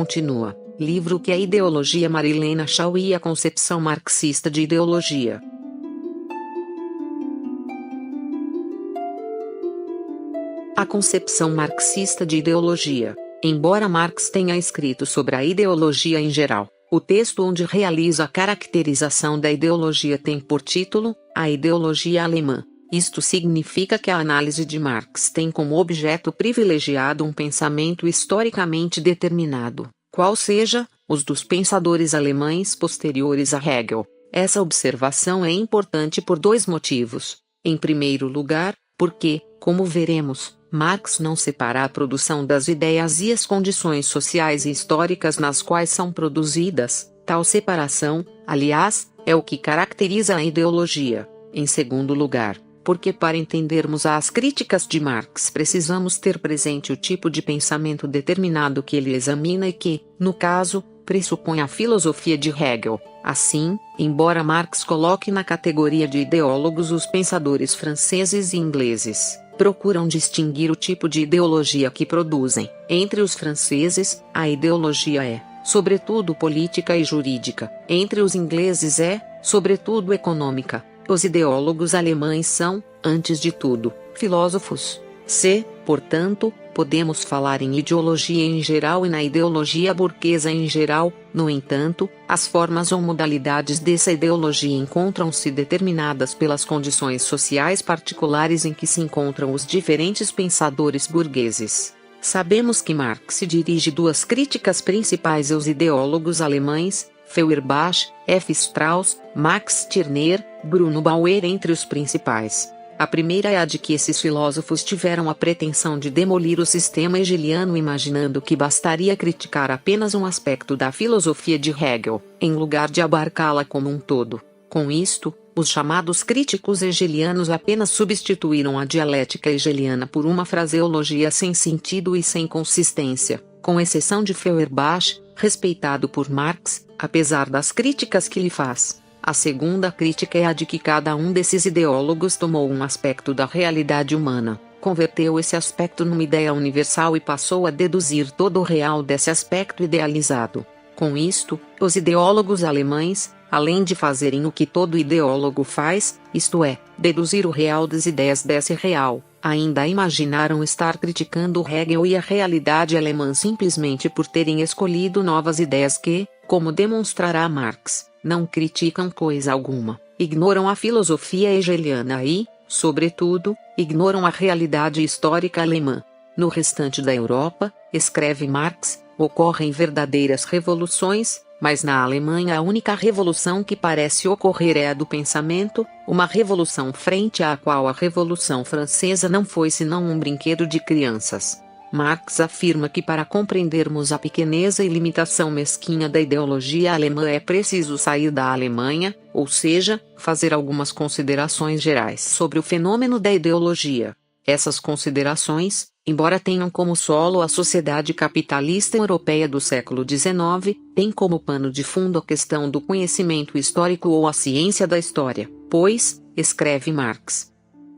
continua. Livro que é a ideologia Marilena Shaw e a concepção marxista de ideologia. A concepção marxista de ideologia. Embora Marx tenha escrito sobre a ideologia em geral, o texto onde realiza a caracterização da ideologia tem por título A Ideologia Alemã. Isto significa que a análise de Marx tem como objeto privilegiado um pensamento historicamente determinado, qual seja, os dos pensadores alemães posteriores a Hegel. Essa observação é importante por dois motivos. Em primeiro lugar, porque, como veremos, Marx não separa a produção das ideias e as condições sociais e históricas nas quais são produzidas. Tal separação, aliás, é o que caracteriza a ideologia. Em segundo lugar, porque para entendermos as críticas de Marx precisamos ter presente o tipo de pensamento determinado que ele examina e que, no caso, pressupõe a filosofia de Hegel. Assim, embora Marx coloque na categoria de ideólogos os pensadores franceses e ingleses, procuram distinguir o tipo de ideologia que produzem. Entre os franceses, a ideologia é, sobretudo, política e jurídica. Entre os ingleses é, sobretudo, econômica. Os ideólogos alemães são, antes de tudo, filósofos. Portanto, podemos falar em ideologia em geral e na ideologia burguesa em geral. No entanto, as formas ou modalidades dessa ideologia encontram-se determinadas pelas condições sociais particulares em que se encontram os diferentes pensadores burgueses. Sabemos que Marx dirige duas críticas principais aos ideólogos alemães, Feuerbach, F. Strauss, Max Stirner, Bruno Bauer entre os principais. A primeira é a de que esses filósofos tiveram a pretensão de demolir o sistema hegeliano imaginando que bastaria criticar apenas um aspecto da filosofia de Hegel, em lugar de abarcá-la como um todo. Com isto, os chamados críticos hegelianos apenas substituíram a dialética hegeliana por uma fraseologia sem sentido e sem consistência, com exceção de Feuerbach, respeitado por Marx, apesar das críticas que lhe faz. A segunda crítica é a de que cada um desses ideólogos tomou um aspecto da realidade humana, converteu esse aspecto numa ideia universal e passou a deduzir todo o real desse aspecto idealizado. Com isto, os ideólogos alemães, além de fazerem o que todo ideólogo faz, isto é, deduzir o real das ideias desse real, ainda imaginaram estar criticando Hegel e a realidade alemã simplesmente por terem escolhido novas ideias que, como demonstrará Marx, não criticam coisa alguma, ignoram a filosofia hegeliana e, sobretudo, ignoram a realidade histórica alemã. No restante da Europa, escreve Marx, ocorrem verdadeiras revoluções, mas na Alemanha a única revolução que parece ocorrer é a do pensamento, uma revolução frente à qual a Revolução Francesa não foi senão um brinquedo de crianças. Marx afirma que para compreendermos a pequeneza e limitação mesquinha da ideologia alemã é preciso sair da Alemanha, ou seja, fazer algumas considerações gerais sobre o fenômeno da ideologia. Essas considerações, embora tenham como solo a sociedade capitalista europeia do século XIX, têm como pano de fundo a questão do conhecimento histórico ou a ciência da história, pois, escreve Marx,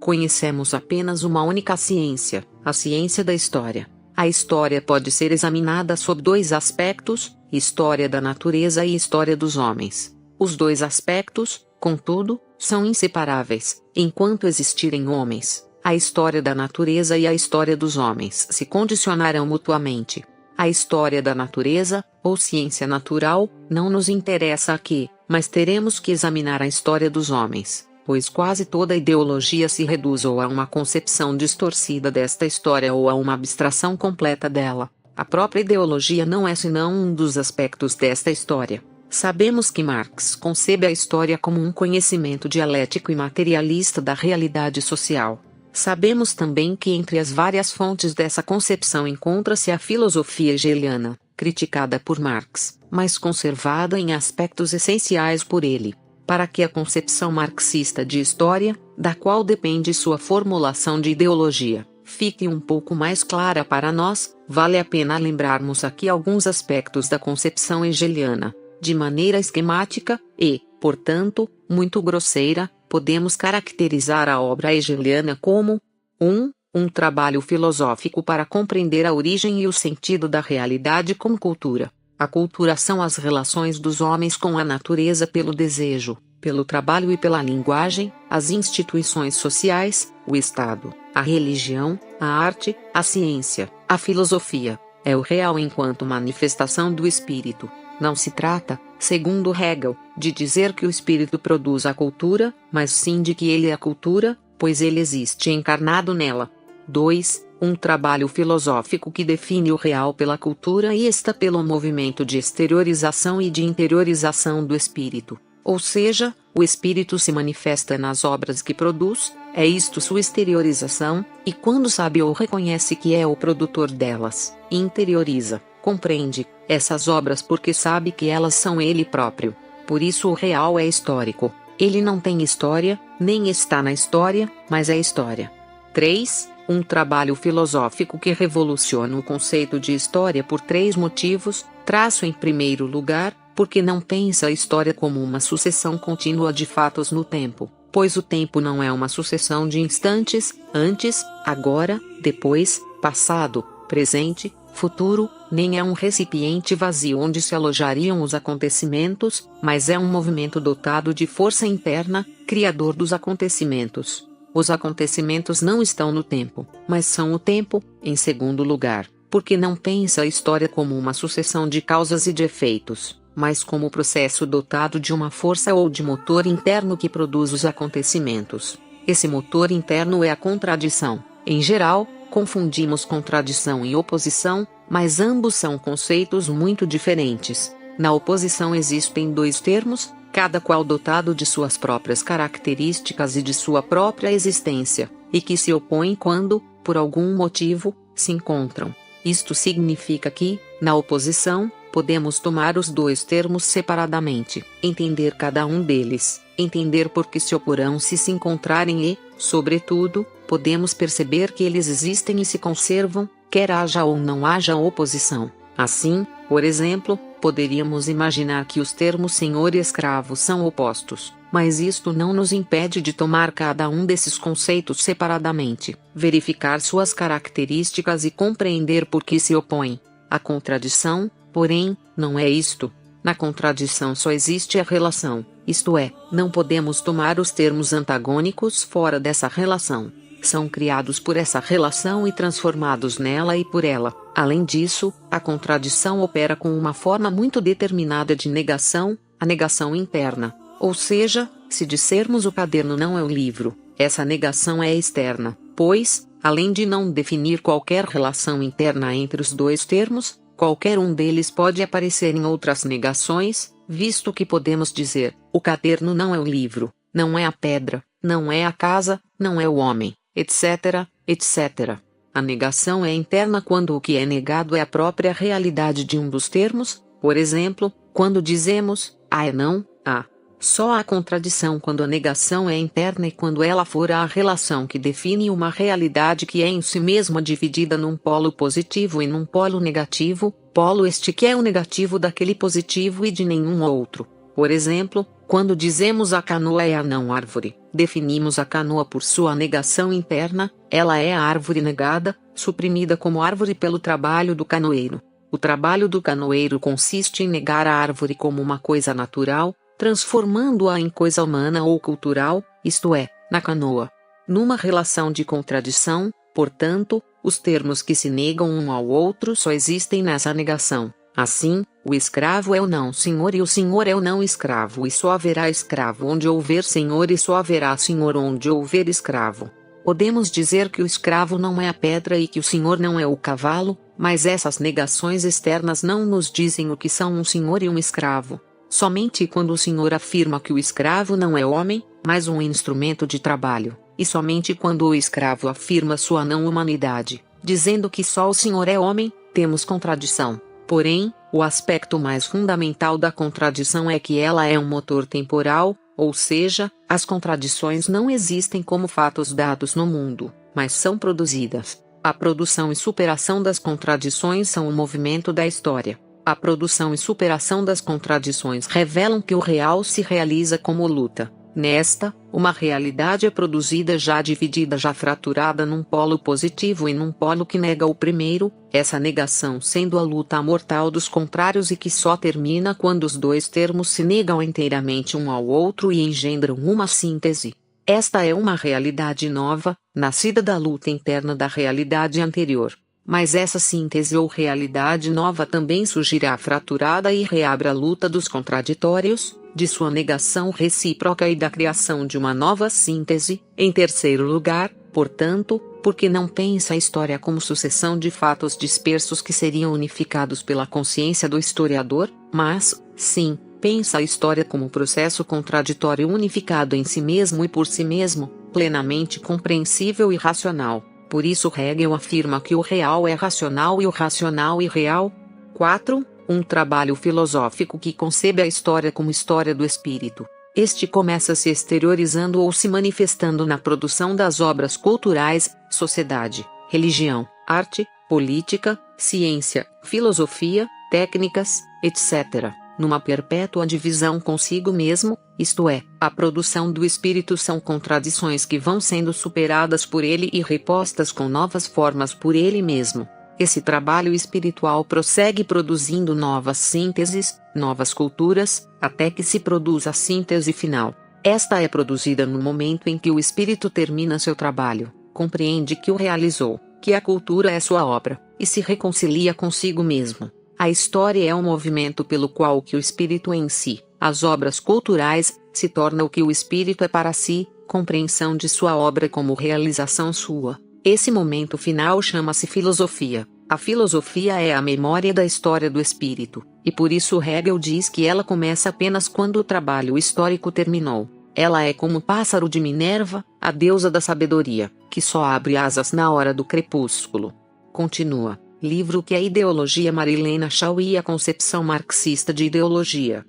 conhecemos apenas uma única ciência, a ciência da história. A história pode ser examinada sob dois aspectos, história da natureza e história dos homens. Os dois aspectos, contudo, são inseparáveis, enquanto existirem homens. A história da natureza e a história dos homens se condicionarão mutuamente. A história da natureza, ou ciência natural, não nos interessa aqui, mas teremos que examinar a história dos homens, pois quase toda ideologia se reduz ou a uma concepção distorcida desta história ou a uma abstração completa dela. A própria ideologia não é senão um dos aspectos desta história. Sabemos que Marx concebe a história como um conhecimento dialético e materialista da realidade social. Sabemos também que entre as várias fontes dessa concepção encontra-se a filosofia hegeliana, criticada por Marx, mas conservada em aspectos essenciais por ele. Para que a concepção marxista de história, da qual depende sua formulação de ideologia, fique um pouco mais clara para nós, vale a pena lembrarmos aqui alguns aspectos da concepção hegeliana. De maneira esquemática e, portanto, muito grosseira, podemos caracterizar a obra hegeliana como 1. um trabalho filosófico para compreender a origem e o sentido da realidade como cultura. A cultura são as relações dos homens com a natureza pelo desejo, pelo trabalho e pela linguagem, as instituições sociais, o Estado, a religião, a arte, a ciência, a filosofia. É o real enquanto manifestação do espírito. Não se trata, segundo Hegel, de dizer que o espírito produz a cultura, mas sim de que ele é a cultura, pois ele existe encarnado nela. 2. Um trabalho filosófico que define o real pela cultura e está pelo movimento de exteriorização e de interiorização do espírito. Ou seja, o espírito se manifesta nas obras que produz, é isto sua exteriorização, e quando sabe ou reconhece que é o produtor delas, interioriza, compreende essas obras porque sabe que elas são ele próprio. Por isso o real é histórico. Ele não tem história, nem está na história, mas é história. 3. Um trabalho filosófico que revoluciona o conceito de história por 3 motivos. Traço em primeiro lugar, porque não pensa a história como uma sucessão contínua de fatos no tempo, pois o tempo não é uma sucessão de instantes, antes, agora, depois, passado, presente, futuro, nem é um recipiente vazio onde se alojariam os acontecimentos, mas é um movimento dotado de força interna, criador dos acontecimentos. Os acontecimentos não estão no tempo, mas são o tempo. Em segundo lugar, porque não pensa a história como uma sucessão de causas e de efeitos, mas como processo dotado de uma força ou de motor interno que produz os acontecimentos. Esse motor interno é a contradição. Em geral, confundimos contradição e oposição, mas ambos são conceitos muito diferentes. Na oposição existem 2 termos, cada qual dotado de suas próprias características e de sua própria existência, e que se opõem quando, por algum motivo, se encontram. Isto significa que, na oposição, podemos tomar os 2 termos separadamente, entender cada um deles, entender por que se oporão se encontrarem e, sobretudo, podemos perceber que eles existem e se conservam, quer haja ou não haja oposição. Assim, por exemplo, poderíamos imaginar que os termos senhor e escravo são opostos, mas isto não nos impede de tomar cada um desses conceitos separadamente, verificar suas características e compreender por que se opõem. A contradição, porém, não é isto. Na contradição só existe a relação, isto é, não podemos tomar os termos antagônicos fora dessa relação. São criados por essa relação e transformados nela e por ela. Além disso, a contradição opera com uma forma muito determinada de negação, a negação interna. Ou seja, se dissermos o caderno não é o livro, essa negação é externa, pois, além de não definir qualquer relação interna entre os 2 termos, qualquer um deles pode aparecer em outras negações, visto que podemos dizer, o caderno não é o livro, não é a pedra, não é a casa, não é o homem, etc., etc. A negação é interna quando o que é negado é a própria realidade de um dos termos, por exemplo, quando dizemos, é não, há. Só há contradição quando a negação é interna e quando ela for a relação que define uma realidade que é em si mesma dividida num polo positivo e num polo negativo, polo este que é o negativo daquele positivo e de nenhum outro. Por exemplo, quando dizemos a canoa é a não árvore, definimos a canoa por sua negação interna, ela é a árvore negada, suprimida como árvore pelo trabalho do canoeiro. O trabalho do canoeiro consiste em negar a árvore como uma coisa natural, transformando-a em coisa humana ou cultural, isto é, na canoa. Numa relação de contradição, portanto, os termos que se negam um ao outro só existem nessa negação. Assim, o escravo é o não senhor e o senhor é o não escravo e só haverá escravo onde houver senhor e só haverá senhor onde houver escravo. Podemos dizer que o escravo não é a pedra e que o senhor não é o cavalo, mas essas negações externas não nos dizem o que são um senhor e um escravo. Somente quando o senhor afirma que o escravo não é homem, mas um instrumento de trabalho, e somente quando o escravo afirma sua não-humanidade, dizendo que só o senhor é homem, temos contradição. Porém, o aspecto mais fundamental da contradição é que ela é um motor temporal, ou seja, as contradições não existem como fatos dados no mundo, mas são produzidas. A produção e superação das contradições são o movimento da história. A produção e superação das contradições revelam que o real se realiza como luta. Nesta, uma realidade é produzida já dividida, já fraturada num polo positivo e num polo que nega o primeiro, essa negação sendo a luta mortal dos contrários e que só termina quando os dois termos se negam inteiramente um ao outro e engendram uma síntese. Esta é uma realidade nova, nascida da luta interna da realidade anterior. Mas essa síntese ou realidade nova também surgirá fraturada e reabre a luta dos contraditórios, de sua negação recíproca e da criação de uma nova síntese. Em terceiro lugar, portanto, porque não pensa a história como sucessão de fatos dispersos que seriam unificados pela consciência do historiador, mas, sim, pensa a história como processo contraditório unificado em si mesmo e por si mesmo, plenamente compreensível e racional. Por isso Hegel afirma que o real é racional e o racional irreal. 4. Um trabalho filosófico que concebe a história como história do espírito. Este começa se exteriorizando ou se manifestando na produção das obras culturais, sociedade, religião, arte, política, ciência, filosofia, técnicas, etc., numa perpétua divisão consigo mesmo, isto é, a produção do espírito são contradições que vão sendo superadas por ele e repostas com novas formas por ele mesmo. Esse trabalho espiritual prossegue produzindo novas sínteses, novas culturas, até que se produza a síntese final. Esta é produzida no momento em que o espírito termina seu trabalho, compreende que o realizou, que a cultura é sua obra, e se reconcilia consigo mesmo. A história é um movimento pelo qual o que o espírito em si, as obras culturais, se torna o que o espírito é para si, compreensão de sua obra como realização sua. Esse momento final chama-se filosofia. A filosofia é a memória da história do espírito, e por isso Hegel diz que ela começa apenas quando o trabalho histórico terminou. Ela é como o pássaro de Minerva, a deusa da sabedoria, que só abre asas na hora do crepúsculo. Continua. Livro que a ideologia Marilena Shaw e a concepção marxista de ideologia.